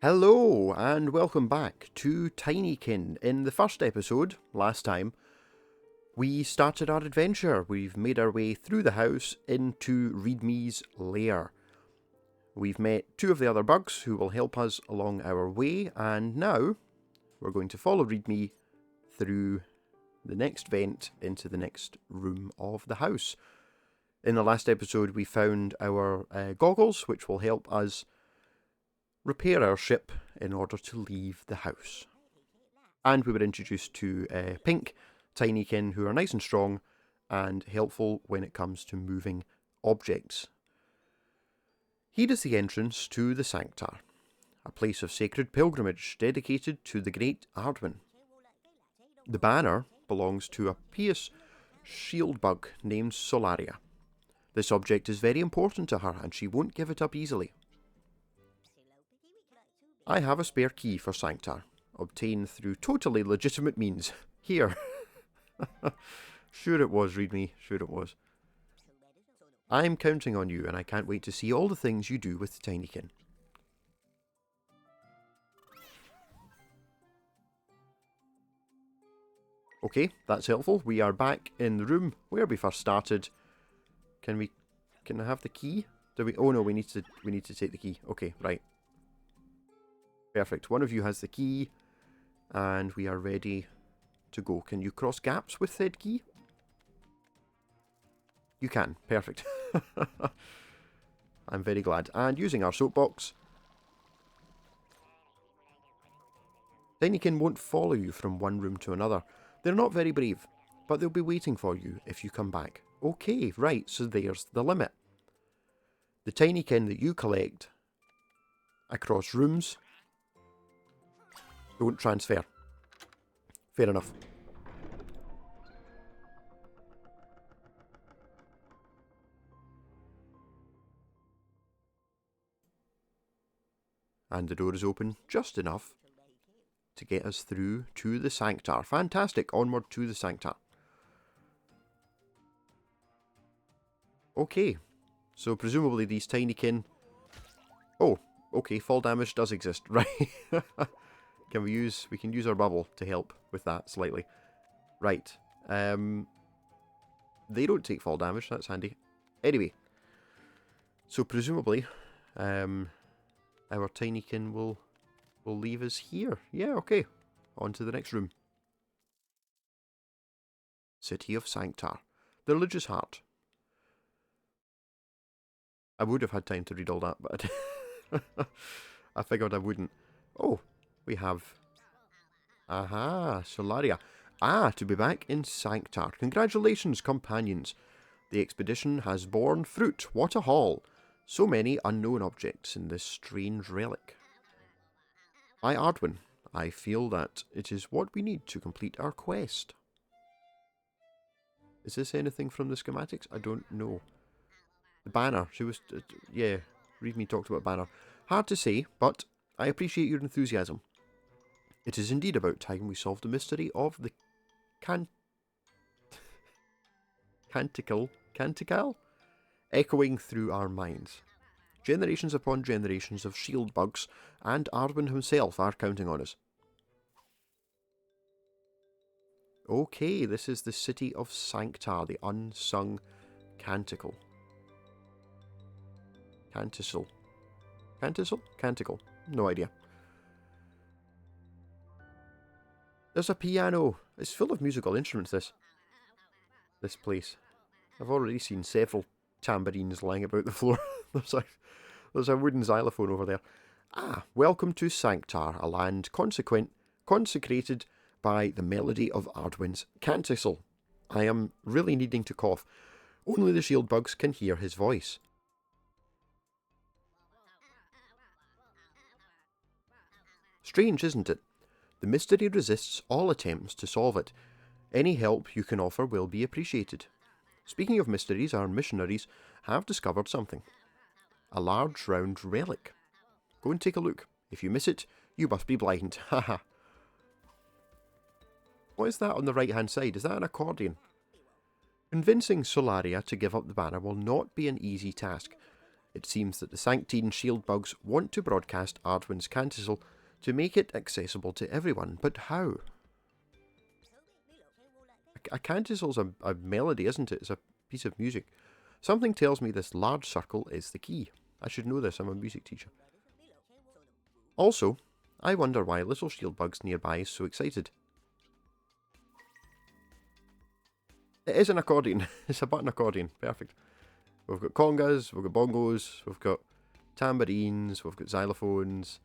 Hello, and welcome back to Tinykin. In the first episode, last time, we started our adventure. We've made our way through the house into Readme's lair. We've met two of the other bugs who will help us along our way, and now we're going to follow Readme through the next vent into the next room of the house. In the last episode, we found our goggles, which will help us repair our ship in order to leave the house. And we were introduced to Pink Tinykin, who are nice and strong and helpful when it comes to moving objects. Here is the entrance to the Sanctar, a place of sacred pilgrimage dedicated to the great Ardwin. The banner belongs to a pious shield bug named Solaria. This object is very important to her and she won't give it up easily. I have a spare key for Sanctar, obtained through totally legitimate means. Here. Sure it was, Readme. Sure it was. I'm counting on you, and I can't wait to see all the things you do with the Tinykin. Okay, that's helpful. We are back in the room where we first started. Can I have the key? Do we? Oh no, we need to take the key. Okay, right. Perfect. One of you has the key, and we are ready to go. Can you cross gaps with said key? You can. Perfect. I'm very glad. And using our soapbox, Tinykin won't follow you from one room to another. They're not very brave, but they'll be waiting for you if you come back. Okay, right, so there's the limit. The Tinykin that you collect across rooms don't transfer. Fair enough. And the door is open just enough to get us through to the Sanctar. Fantastic. Onward to the Sanctar. Okay. So presumably these Tinykin... Oh, okay. Fall damage does exist. Right. We can use our bubble to help with that slightly. Right. They don't take fall damage. That's handy. Anyway. So presumably, our Tinykin will leave us here. Yeah, okay. On to the next room. City of Sanctar. The religious heart. I would have had time to read all that, but I figured I wouldn't. Oh, we have... Aha, Solaria. Ah, to be back in Sanctar. Congratulations, companions. The expedition has borne fruit. What a haul. So many unknown objects in this strange relic. I, Ardwin, I feel that it is what we need to complete our quest. Is this anything from the schematics? I don't know. The banner. She was... yeah, Readme talked about banner. Hard to say, but I appreciate your enthusiasm. It is indeed about time we solved the mystery of the Canticle echoing through our minds. Generations upon generations of shield bugs and Ardwin himself are counting on us. Okay, this is the City of Sanctar, the unsung Canticle. Canticle? Canticle? No idea. There's a piano. It's full of musical instruments, this place. I've already seen several tambourines lying about the floor. There's a wooden xylophone over there. Ah, welcome to Sanctar, a land consecrated by the melody of Ardwin's canticle. I am really needing to cough. Only the shield bugs can hear his voice. Strange, isn't it? The mystery resists all attempts to solve it. Any help you can offer will be appreciated. Speaking of mysteries, our missionaries have discovered something. A large round relic. Go and take a look. If you miss it, you must be blind. Haha. What is that on the right hand side? Is that an accordion? Convincing Solaria to give up the banner will not be an easy task. It seems that the Sanctine shield bugs want to broadcast Ardwin's canticle to make it accessible to everyone, but how? A canticle's a melody, isn't it? It's a piece of music. Something tells me this large circle is the key. I should know this, I'm a music teacher. Also, I wonder why little shield bugs nearby is so excited. It is an accordion. It's a button accordion. Perfect. We've got congas, we've got bongos, we've got tambourines, we've got xylophones.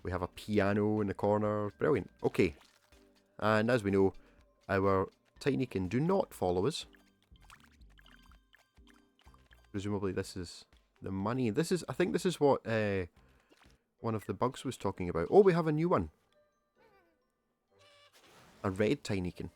We have a piano in the corner. Brilliant. Okay. And as we know, our Tinykin do not follow us. Presumably this is the money. I think this is what one of the bugs was talking about. Oh, we have a new one. A Red Tinykin.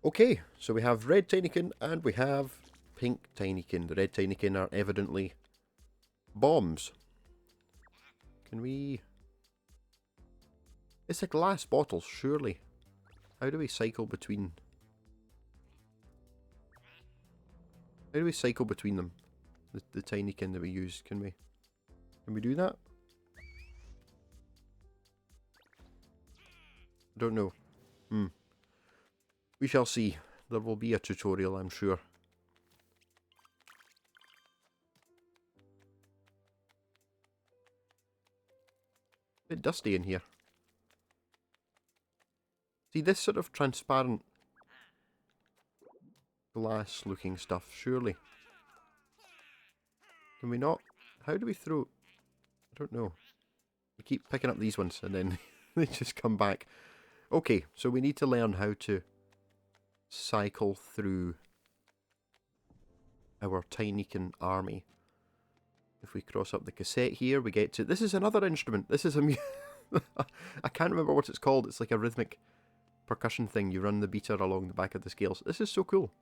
Okay, so we have Red Tinykin and we have Pink Tinykin. The Red Tinykin are evidently bombs. Can we... It's a glass bottle, surely. How do we cycle between... How do we cycle between them? The Tinykin that we use, can we do that? I don't know. We shall see. There will be a tutorial, I'm sure. A bit dusty in here. See, this sort of transparent glass looking stuff, surely. Can we not? How do we throw... I don't know. We keep picking up these ones and then they just come back. Okay, so we need to learn how to cycle through our Tinykin army. If we cross up the cassette here, we get to... This is another instrument. This is a... I can't remember what it's called. It's like a rhythmic percussion thing. You run the beater along the back of the scales. This is so cool.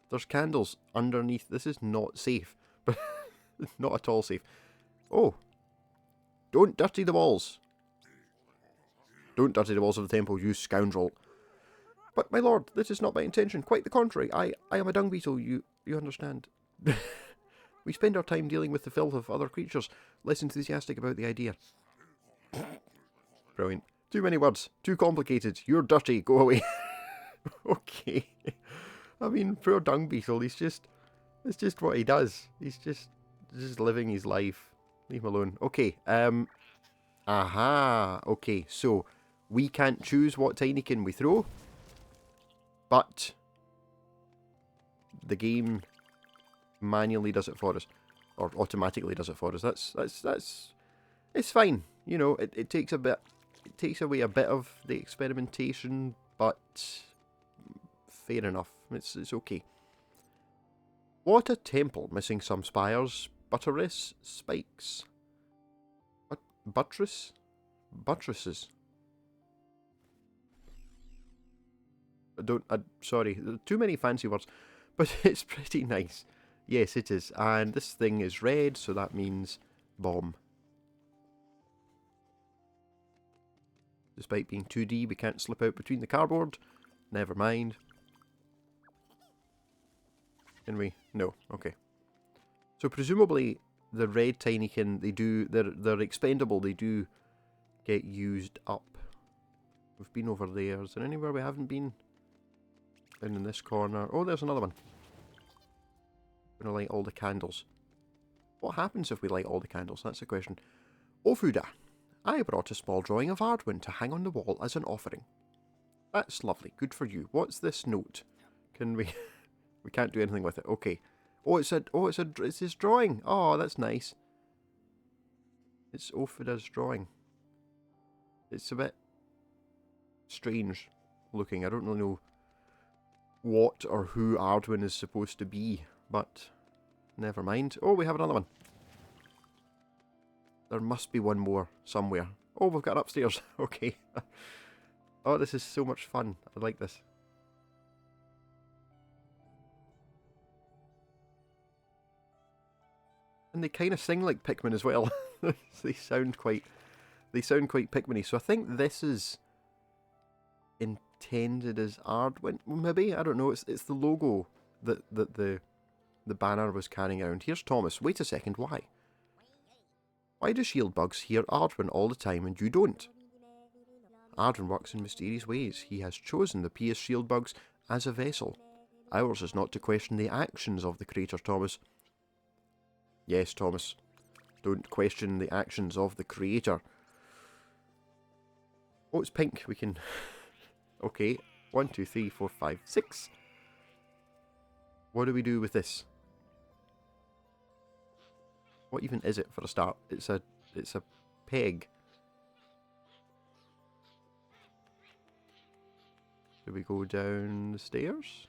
There's candles underneath. This is not safe. But not at all safe. Oh. Don't dirty the walls. Don't dirty the walls of the temple, you scoundrel. But, my lord, this is not my intention. Quite the contrary. I am a dung beetle, you understand. We spend our time dealing with the filth of other creatures, less enthusiastic about the idea. Brilliant. Too many words. Too complicated. You're dirty. Go away. Okay. I mean, poor dung beetle, it's just what he does. He's just living his life. Leave him alone. Okay. Aha. Okay, so we can't choose what Tinykin we throw. But the game manually does it for us, or automatically does it for us. That's it's fine. You know, it takes away a bit of the experimentation, but fair enough. It's okay. What a temple, missing some spires, buttress spikes, buttresses. Sorry, too many fancy words, but it's pretty nice. Yes, it is. And this thing is red, so that means bomb. Despite being 2D, we can't slip out between the cardboard. Never mind. Can we? No. Okay. So presumably the Red Tinykin, they're expendable. They do get used up. We've been over there. Is there anywhere we haven't been? And in this corner. Oh, there's another one. I'm going to light all the candles. What happens if we light all the candles? That's the question. Ofuda, I brought a small drawing of Ardwin to hang on the wall as an offering. That's lovely. Good for you. What's this note? Can we... we can't do anything with it. Okay. It's his drawing. Oh, that's nice. It's Ofuda's drawing. It's a bit strange looking. I don't really know what or who Ardwin is supposed to be, but never mind. Oh, we have another one. There must be one more somewhere. Oh, we've got upstairs. Okay. Oh, this is so much fun. I like this. And they kind of sing like Pikmin as well. They sound quite Pikmin-y. So I think this is intended as Ardwin, maybe? I don't know. It's the logo that the banner was carrying around. Here's Thomas. Wait a second, why? Why do shield bugs hear Ardwin all the time and you don't? Ardwin works in mysterious ways. He has chosen the PS shield bugs as a vessel. Ours is not to question the actions of the creator, Thomas. Yes, Thomas. Don't question the actions of the creator. Oh, it's pink. We can... Okay. 1, 2, 3, 4, 5, 6. What do we do with this? What even is it for a start? It's a peg. Do we go down the stairs?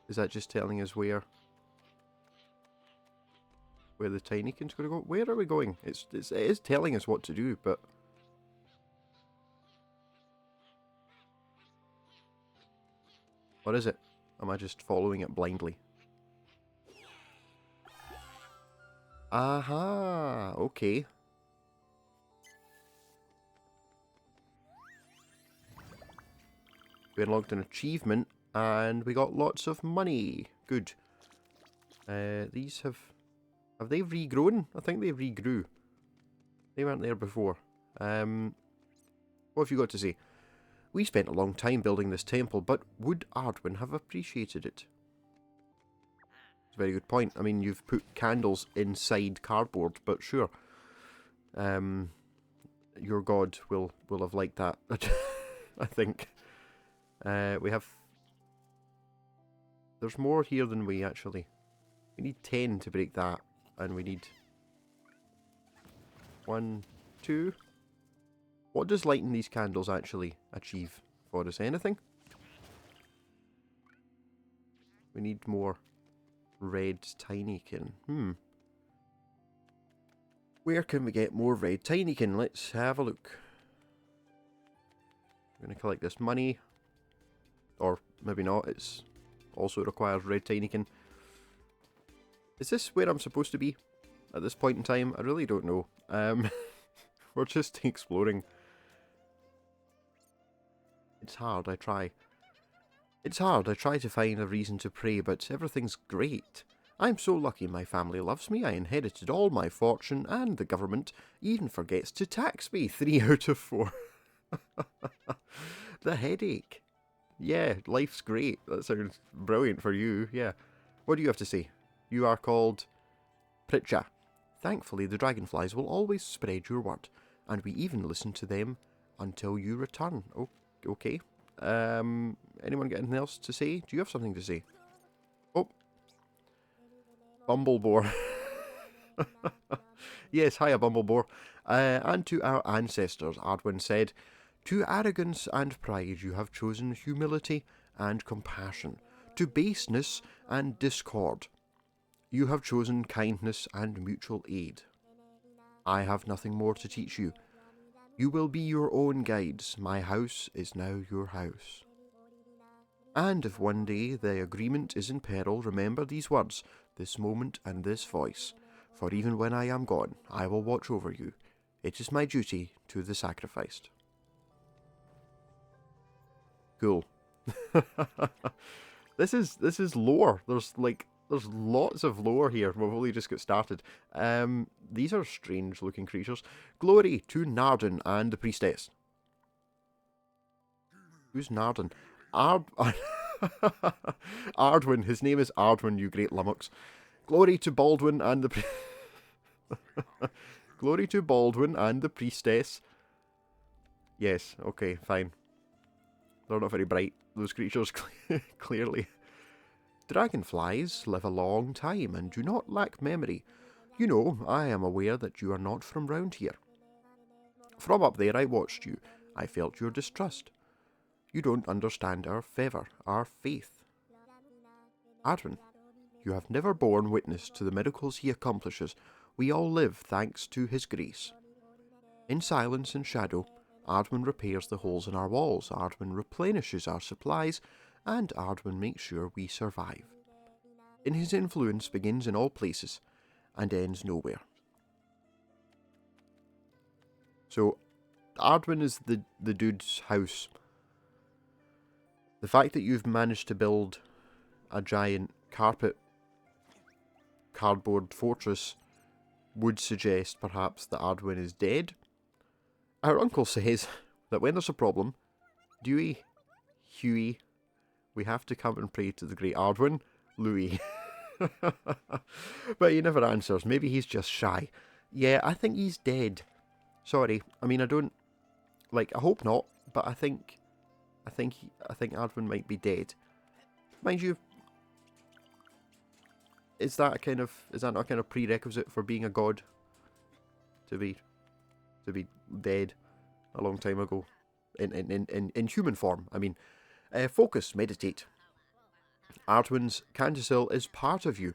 Is that just telling us where the Tinykin's going to go? Where are we going? It is telling us what to do, but... What is it? Am I just following it blindly? Aha! Okay. We unlocked an achievement, and we got lots of money. Good. These have they regrown? I think they regrew. They weren't there before. What have you got to say? We spent a long time building this temple, but would Ardwin have appreciated it? It's a very good point. I mean, you've put candles inside cardboard, but sure. Your god will have liked that, I think. We have... There's more here than we actually... We need 10 to break that, and we need... 1, 2... What does lighting these candles actually achieve for us? Anything? We need more Red Tinykin. Where can we get more Red Tinykin? Let's have a look. I'm going to collect this money. Or maybe not. It's also requires Red Tinykin. Is this where I'm supposed to be at this point in time? I really don't know. We're just exploring. It's hard, I try. It's hard, I try to find a reason to pray, but everything's great. I'm so lucky my family loves me, I inherited all my fortune, and the government even forgets to tax me 3 out of 4. The headache. Yeah, life's great. That sounds brilliant for you, yeah. What do you have to say? You are called... Pritcha. Thankfully, the dragonflies will always spread your word, and we even listen to them until you return. Oh, okay. Anyone got anything else to say? Do you have something to say? Oh. Bumblebore. Yes, hiya, Bumblebore. And to our ancestors, Ardwin said, to arrogance and pride you have chosen humility and compassion. To baseness and discord you have chosen kindness and mutual aid. I have nothing more to teach you. You will be your own guides. My house is now your house. And if one day the agreement is in peril, remember these words, this moment and this voice. For even when I am gone, I will watch over you. It is my duty to the sacrificed. Cool. This is lore. There's lots of lore here. We've only just got started. These are strange looking creatures. Glory to Narden and the priestess. Who's Narden? Ardwin. His name is Ardwin, you great lummox. Glory to Baldwin and the Glory to Baldwin and the priestess. Yes, okay, fine. They're not very bright, those creatures, clearly. Dragonflies live a long time and do not lack memory. You know, I am aware that you are not from round here. From up there I watched you. I felt your distrust. You don't understand our favour, our faith. Ardwin, you have never borne witness to the miracles he accomplishes. We all live thanks to his grace. In silence and shadow, Ardwin repairs the holes in our walls. Ardwin replenishes our supplies and Ardwin makes sure we survive. And his influence begins in all places and ends nowhere. So, Ardwin is the dude's house. The fact that you've managed to build a giant cardboard fortress would suggest perhaps that Ardwin is dead. Our uncle says that when there's a problem, Dewey, Huey, we have to come and pray to the great Ardwin, Louis. But he never answers. Maybe he's just shy. Yeah, I think he's dead. Sorry. I mean, I don't... Like, I hope not, but I think Ardwin might be dead. Mind you, is that not a kind of prerequisite for being a god? To be dead a long time ago. In human form, I mean. Focus, meditate. Ardwin's Cantisil is part of you.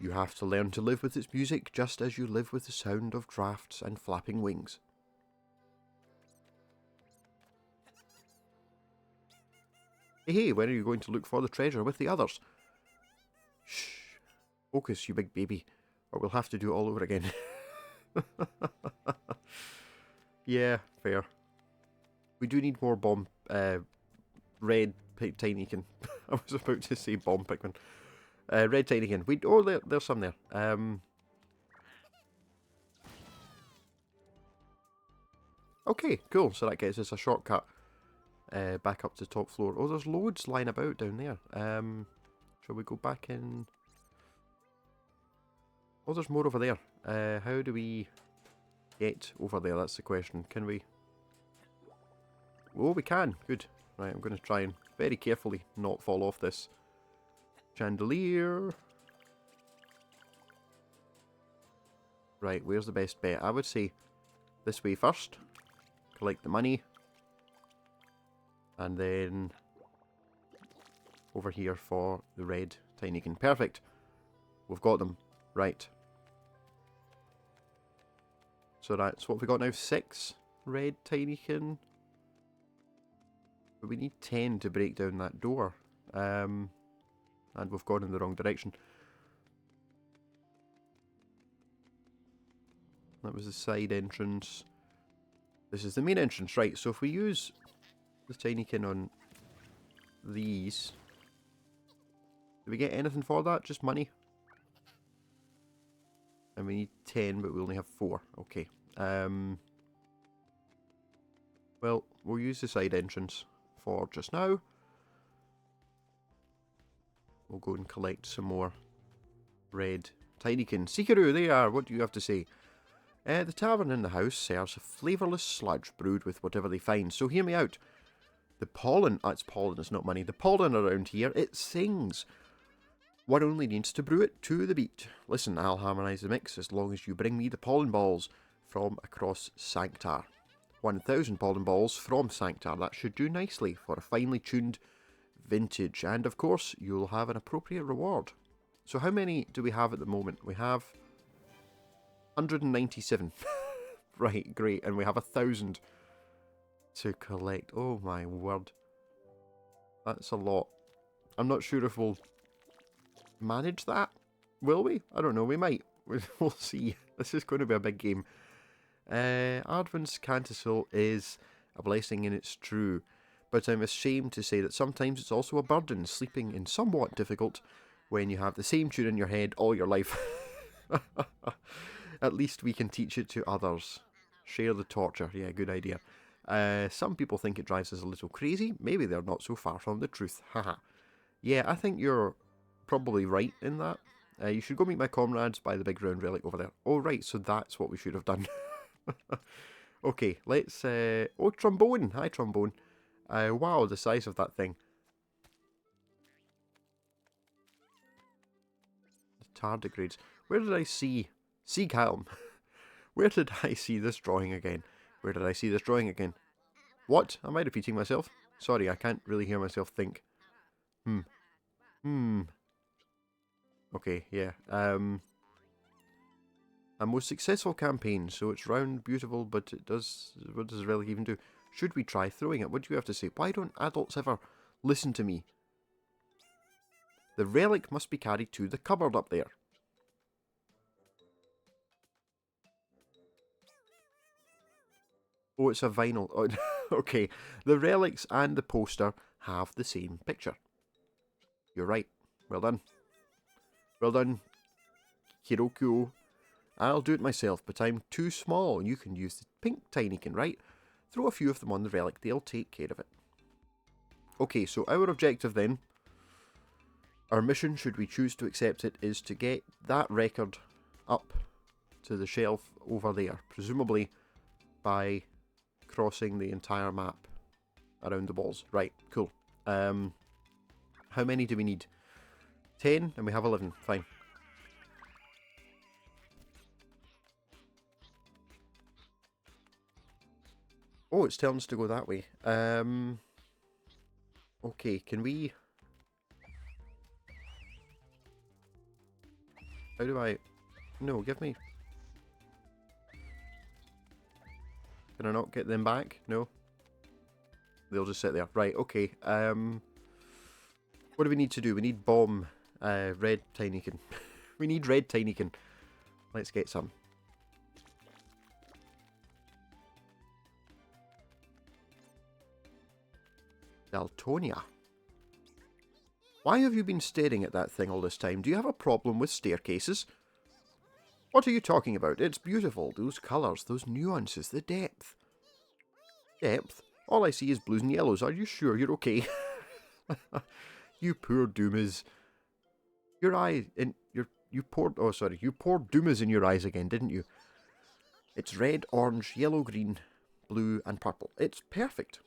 You have to learn to live with its music just as you live with the sound of drafts and flapping wings. Hey, when are you going to look for the treasure with the others? Shh. Focus, you big baby, or we'll have to do it all over again. Yeah, fair. We do need more Red Tinykin. I was about to say bomb Pikmin. Red Tinykin. There's some there. Okay, cool. So that gets us a shortcut back up to the top floor. Oh, there's loads lying about down there. Shall we go back in? Oh, there's more over there. How do we get over there? That's the question. Can we? Oh, we can. Good. Right, I'm going to try and very carefully not fall off this chandelier. Right, where's the best bet? I would say this way first. Collect the money. And then over here for the Red Tinykin. Perfect. We've got them. Right. So that's what we got now. 6 Red Tinykin. But we need 10 to break down that door. And we've gone in the wrong direction. That was the side entrance. This is the main entrance. Right, so if we use the Tinykin on these... Do we get anything for that? Just money? And we need 10, but we only have 4. Okay. Well, we'll use the side entrance for just now. We'll go and collect some more Red Tinykin. Seekaroo, there you are. What do you have to say? The tavern in the house serves a flavourless sludge brewed with whatever they find. So hear me out. The pollen... it's pollen, it's not money. The pollen around here, it sings. One only needs to brew it to the beat. Listen, I'll harmonise the mix as long as you bring me the pollen balls from across Sanctar. 1,000 pollen balls from Sanctar. That should do nicely for a finely tuned vintage. And of course, you'll have an appropriate reward. So how many do we have at the moment? We have 197. Right, great. And we have 1,000 to collect. Oh my word. That's a lot. I'm not sure if we'll manage that. Will we? I don't know. We might. We'll see. This is going to be a big game. Ardwin's Cantisil is a blessing and it's true. But I'm ashamed to say that sometimes it's also a burden, sleeping in somewhat difficult when you have the same tune in your head all your life. At least we can teach it to others. Share the torture. Yeah, good idea. Some people think it drives us a little crazy. Maybe they're not so far from the truth. Haha. Yeah, I think you're probably right in that. You should go meet my comrades by the big round relic over there. Oh, right, so that's what we should have done. Okay, let's... oh, trombone! Hi, trombone. Wow, the size of that thing. The tardigrades. Where did I see... Sea Calm. Where did I see this drawing again? Where did I see this drawing again? What? Am I repeating myself? Sorry, I can't really hear myself think. Okay, yeah. A most successful campaign, so it's round, beautiful, but it does... What does relic even do? Should we try throwing it? What do you have to say? Why don't adults ever listen to me? The relic must be carried to the cupboard up there. Oh, it's a vinyl. Oh, okay. The relics and the poster have the same picture. You're right. Well done. Well done, Hirokyo. I'll do it myself, but I'm too small. You can use the pink Tinykin, right? Throw a few of them on the relic. They'll take care of it. Okay, so our objective then, our mission, should we choose to accept it, is to get that record up to the shelf over there. Presumably by crossing the entire map around the balls. Right, cool. How many do we need? 10, and we have 11. Fine. Oh, it's telling us to go that way. Okay, can we... How do I... No, give me... Can I not get them back? No? They'll just sit there. Right, okay. What do we need to do? We need bomb Red Tinykin. We need Red Tinykin. Let's get some. Daltonia. Why have you been staring at that thing all this time? Do you have a problem with staircases? What are you talking about? It's beautiful. Those colours, those nuances, the depth. Depth? All I see is blues and yellows. Are you sure you're okay? You poor Doomas. Your eye in you poured Doomas in your eyes again, didn't you? It's red, orange, yellow, green, blue, and purple. It's perfect.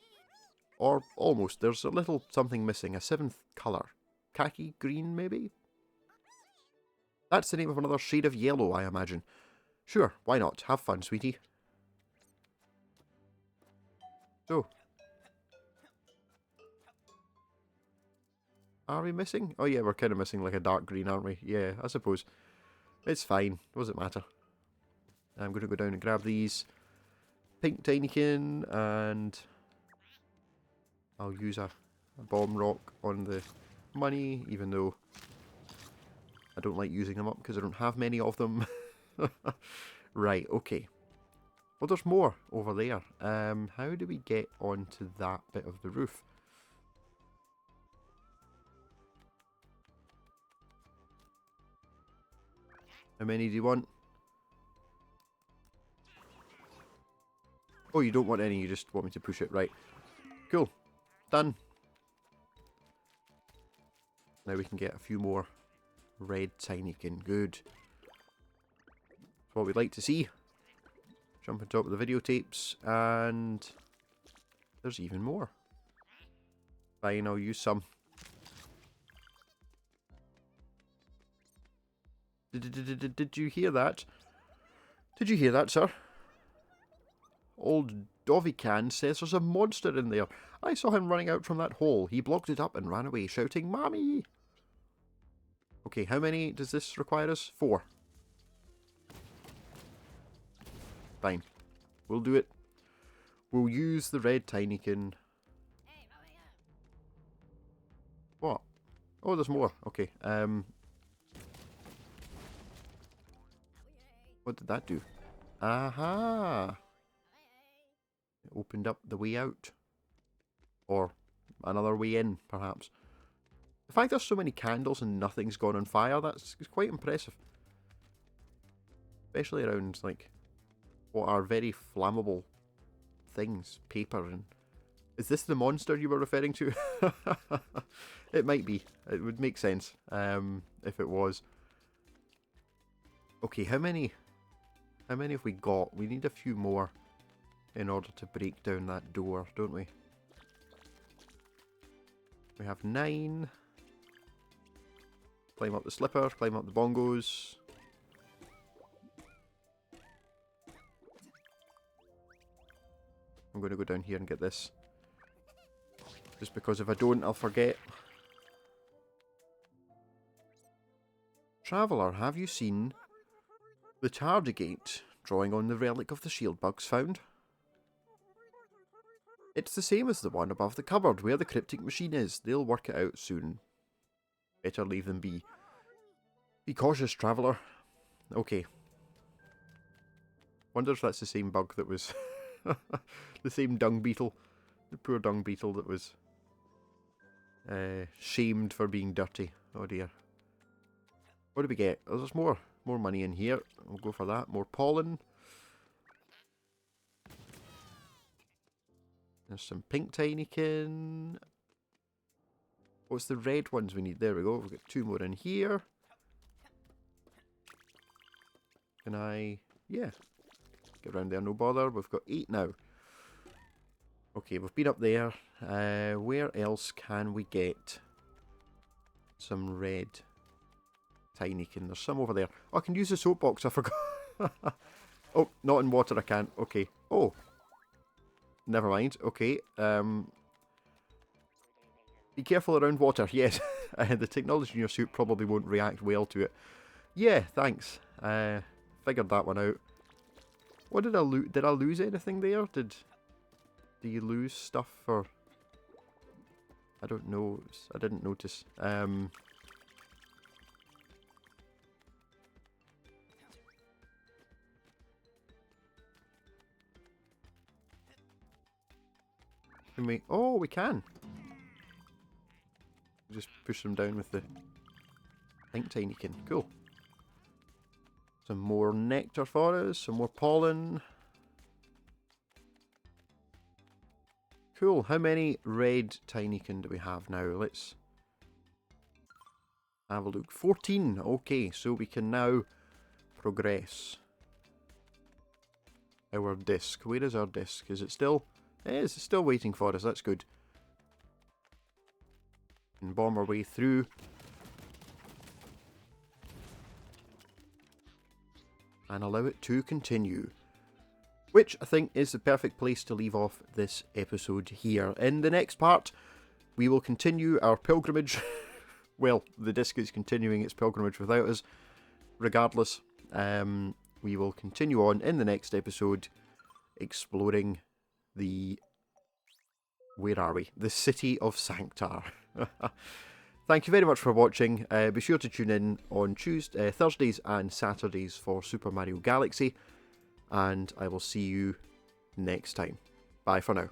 Or almost. There's a little something missing. A seventh colour. Khaki green, maybe? That's the name of another shade of yellow, I imagine. Sure, why not? Have fun, sweetie. So. Are we missing? Oh yeah, we're kind of missing like a dark green, aren't we? Yeah, I suppose. It's fine. What does it matter? I'm going to go down and grab these. Pink Tinykin, and I'll use a bomb rock on the money, even though I don't like using them up because I don't have many of them. Right, okay. Well, there's more over there. How do we get onto that bit of the roof? How many do you want? Oh, you don't want any, you just want me to push it. Right. Cool. Done. Now we can get a few more Red Tinykin. Good. That's what we'd like to see. Jump on top of the videotapes, and there's even more. Fine, I'll use some. Did you hear that? Did you hear that, sir? Old Dovican says there's a monster in there. I saw him running out from that hole. He blocked it up and ran away, shouting, "Mommy!" Okay, how many does this require us? 4. Fine. We'll do it. We'll use the Red Tinykin. What? Oh, there's more. Okay. What did that do? Aha! It opened up the way out. Or another way in, perhaps. The fact there's so many candles and nothing's gone on fire, that's quite impressive. Especially around, like, what are very flammable things. Paper and... Is this the monster you were referring to? It might be. It would make sense, if it was. Okay, how many have we got? We need a few more in order to break down that door, don't we? We have 9. Climb up the slipper, climb up the bongos. I'm going to go down here and get this. Just because if I don't, I'll forget. Traveller, have you seen the Tardigate drawing on the relic of the shield bugs found? It's the same as the one above the cupboard where the cryptic machine is. They'll work it out soon. Better leave them be. Be cautious, traveller. Okay. Wonder if that's the same bug that was... the same dung beetle. The poor dung beetle that was... shamed for being dirty. Oh dear. What do we get? Oh, there's more money in here. We'll go for that. More pollen. There's some pink Tinykin. What's the red ones we need? There we go. We've got 2 more in here. Can I... yeah. Get around there, no bother. We've got 8 now. Okay, we've been up there. Where else can we get some red Tinykin? There's some over there. Oh, I can use the soapbox. I forgot. Oh, not in water I can't. Okay. Oh. Never mind. Okay. Be careful around water. Yes. The technology in your suit probably won't react well to it. Yeah, thanks. Figured that one out. What did I lose? Did I lose anything there? Do you lose stuff or... I don't know. I didn't notice. Can we... oh, we can. Just push them down with the pink Tinykin. Cool. Some more nectar for us. Some more pollen. Cool. How many red Tinykin do we have now? Let's have a look. 14. Okay, so we can now progress our disc. Where is our disc? Is it still... it's still waiting for us. That's good. And bomb our way through. And allow it to continue. Which I think is the perfect place to leave off this episode here. In the next part, we will continue our pilgrimage. Well, the disc is continuing its pilgrimage without us. Regardless, we will continue on in the next episode, exploring the... where are we? The City of Sanctar. Thank you very much for watching. Be sure to tune in on Thursdays and Saturdays for Super Mario Galaxy. And I will see you next time. Bye for now.